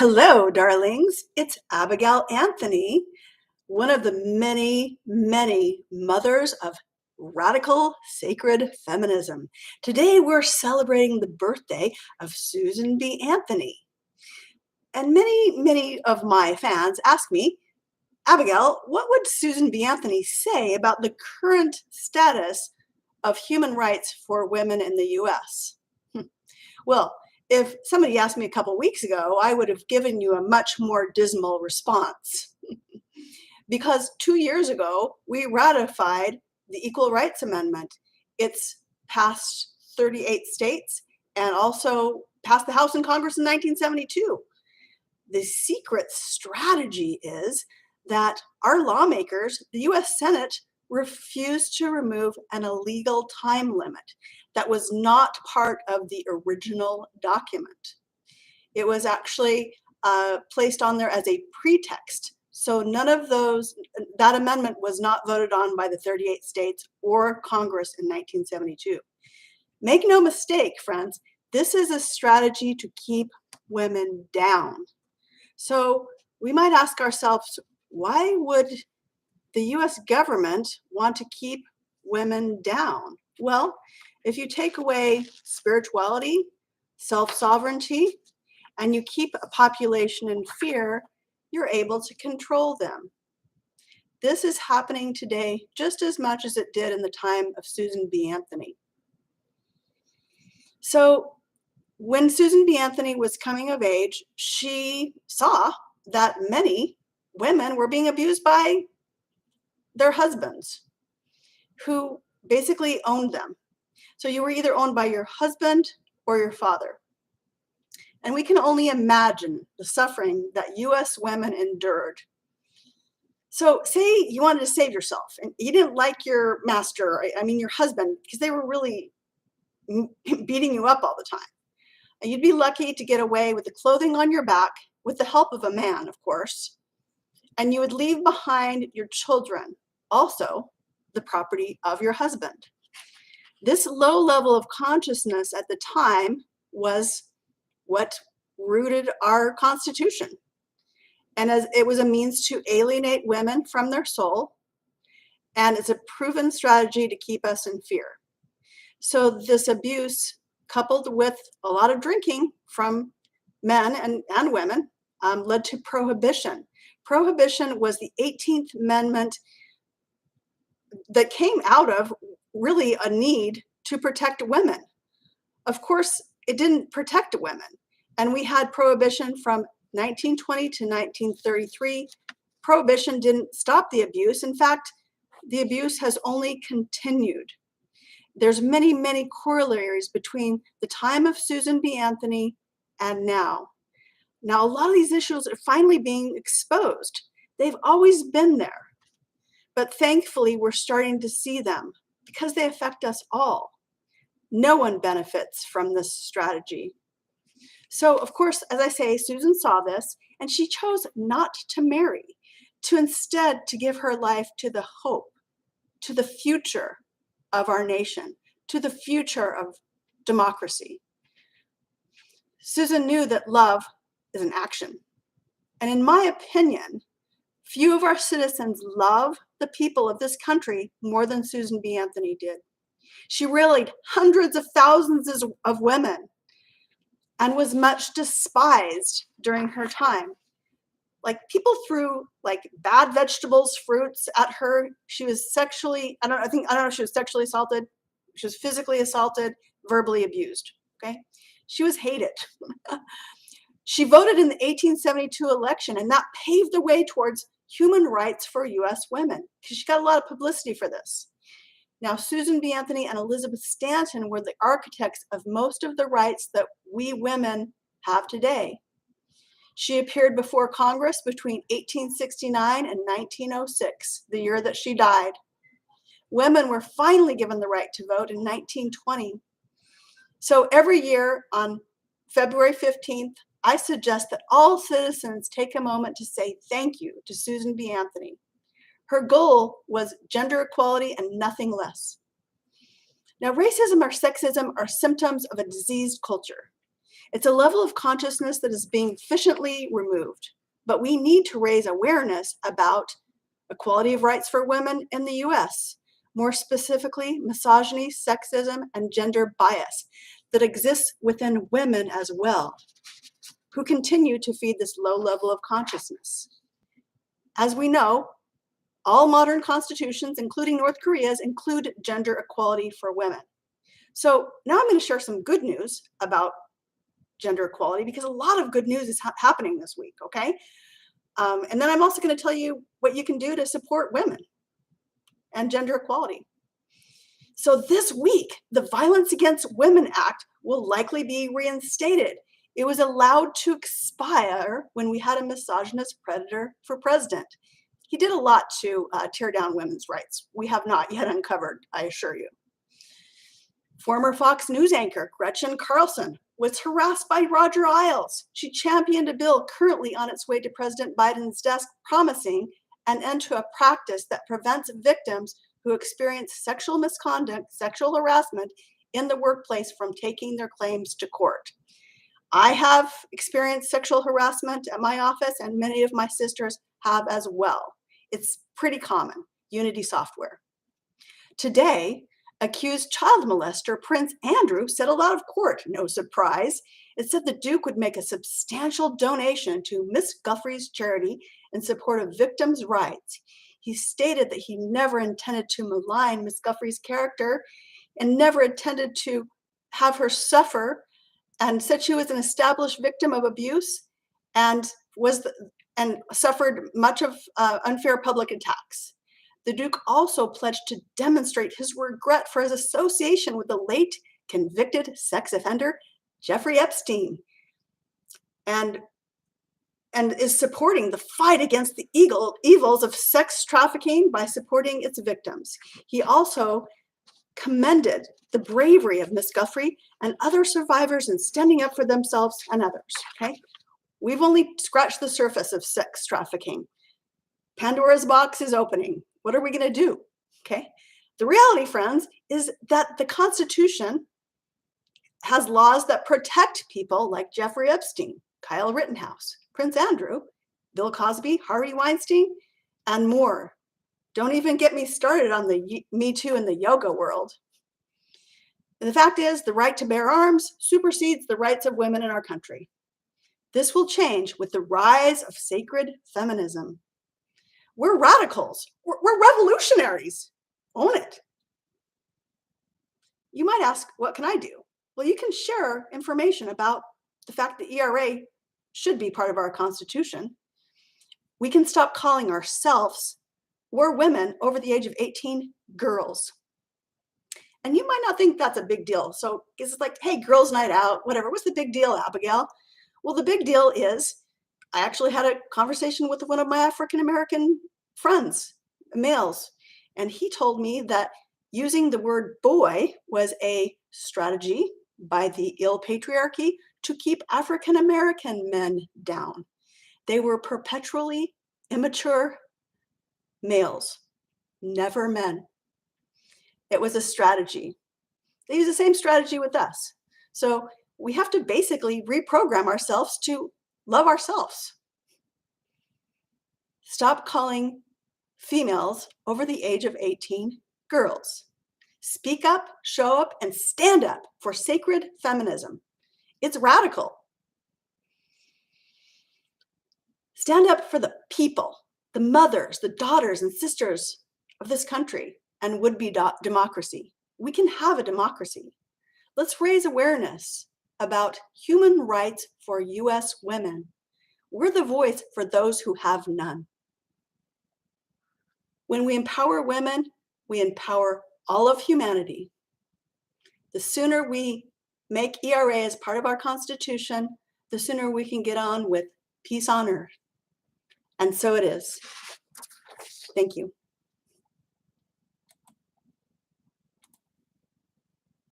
Hello, darlings. It's Abigail Anthony, one of the many, many mothers of radical sacred feminism. Today, we're celebrating the birthday of Susan B. Anthony. And many of my fans ask me, Abigail, what would Susan B. Anthony say about the current status of human rights for women in the US? Well, if somebody asked me a couple weeks ago, I would have given you a much more dismal response. Because 2 years ago, we ratified the Equal Rights Amendment. It's passed 38 states and also passed the House and Congress in 1972. The secret strategy is that our lawmakers, the US Senate, refused to remove an illegal time limit that was not part of the original document. It was actually placed on there as a pretext. So none of that amendment was not voted on by the 38 states or Congress in 1972. Make no mistake, friends, this is a strategy to keep women down. So we might ask ourselves, why would the US government want to keep women down? Well, if you take away spirituality, self-sovereignty, and you keep a population in fear, you're able to control them. This is happening today just as much as it did in the time of Susan B. Anthony. So when Susan B. Anthony was coming of age, she saw that many women were being abused by their husbands, who basically owned them. So you were either owned by your husband or your father. And we can only imagine the suffering that US women endured. So say you wanted to save yourself and you didn't like your master, your husband, because they were really beating you up all the time. And you'd be lucky to get away with the clothing on your back, with the help of a man, of course. And you would leave behind your children, also the property of your husband. This low level of consciousness at the time was what rooted our Constitution. And as it was a means to alienate women from their soul, and it's a proven strategy to keep us in fear. So this abuse, coupled with a lot of drinking from men and women, led to prohibition. Prohibition was the 18th Amendment that came out of really a need to protect women. Of course, it didn't protect women. And we had prohibition from 1920 to 1933. Prohibition didn't stop the abuse. In fact, the abuse has only continued. There's many, many corollaries between the time of Susan B. Anthony and now. Now, a lot of these issues are finally being exposed. They've always been there. But thankfully, we're starting to see them because they affect us all. No one benefits from this strategy. So, of course, as I say, Susan saw this, and she chose not to marry, to instead to give her life to the hope, to the future of our nation, to the future of democracy. Susan knew that love is an action. And in my opinion, few of our citizens love the people of this country more than Susan B. Anthony did. She rallied hundreds of thousands of women and was much despised during her time. Like, people threw bad vegetables, fruits at her. She was sexually, I don't know if she was sexually assaulted. She was physically assaulted, verbally abused, okay? She was hated. She voted in the 1872 election, and that paved the way towards human rights for US women, because she got a lot of publicity for this. Now, Susan B. Anthony and Elizabeth Stanton were the architects of most of the rights that we women have today. She appeared before Congress between 1869 and 1906, the year that she died. Women were finally given the right to vote in 1920. So every year on February 15th, I suggest that all citizens take a moment to say thank you to Susan B. Anthony. Her goal was gender equality and nothing less. Now, racism or sexism are symptoms of a diseased culture. It's a level of consciousness that is being efficiently removed, but we need to raise awareness about equality of rights for women in the US, more specifically, misogyny, sexism, and gender bias that exists within women as well, who continue to feed this low level of consciousness. As we know, all modern constitutions, including North Korea's, include gender equality for women. So now I'm going to share some good news about gender equality, because a lot of good news is happening this week, okay? And then I'm also going to tell you what you can do to support women and gender equality. So this week, the Violence Against Women Act will likely be reinstated. It was allowed to expire when we had a misogynist predator for president. He did a lot to tear down women's rights. We have not yet uncovered, I assure you. Former Fox News anchor Gretchen Carlson was harassed by Roger Ailes. She championed a bill currently on its way to President Biden's desk, promising an end to a practice that prevents victims who experience sexual misconduct, sexual harassment in the workplace from taking their claims to court. I have experienced sexual harassment at my office, and many of my sisters have as well. It's pretty common. Unity Software. Today, accused child molester Prince Andrew settled out of court. No surprise. It said the Duke would make a substantial donation to Miss Guthrie's charity in support of victims' rights. He stated that he never intended to malign Miss Guthrie's character and never intended to have her suffer, and said she was an established victim of abuse and suffered much of unfair public attacks. The Duke also pledged to demonstrate his regret for his association with the late convicted sex offender Jeffrey Epstein, and is supporting the fight against the evils of sex trafficking by supporting its victims. He also commended the bravery of Miss Guthrie and other survivors in standing up for themselves and others, okay? We've only scratched the surface of sex trafficking. Pandora's box is opening. What are we going to do? Okay. The reality, friends, is that the Constitution has laws that protect people like Jeffrey Epstein, Kyle Rittenhouse, Prince Andrew, Bill Cosby, Harvey Weinstein, and more. Don't even get me started on the Me Too and the yoga world. And the fact is, the right to bear arms supersedes the rights of women in our country. This will change with the rise of sacred feminism. We're radicals. We're revolutionaries. Own it. You might ask, what can I do? Well, you can share information about the fact that ERA should be part of our Constitution. We can stop calling ourselves, or women over the age of 18, girls. And you might not think that's a big deal. So it's like, hey, girls' night out, whatever. What's the big deal, Abigail? Well, the big deal is I actually had a conversation with one of my African-American friends, males, and he told me that using the word boy was a strategy by the ill patriarchy to keep African-American men down. They were perpetually immature males, never men. It was a strategy. They use the same strategy with us. So we have to basically reprogram ourselves to love ourselves. Stop calling females over the age of 18 girls. Speak up, show up, and stand up for sacred feminism. It's radical. Stand up for the people, the mothers, the daughters and sisters of this country and would-be democracy. We can have a democracy. Let's raise awareness about human rights for US women. We're the voice for those who have none. When we empower women, we empower all of humanity. The sooner we make ERA as part of our Constitution, the sooner we can get on with peace on earth. And so it is. Thank you.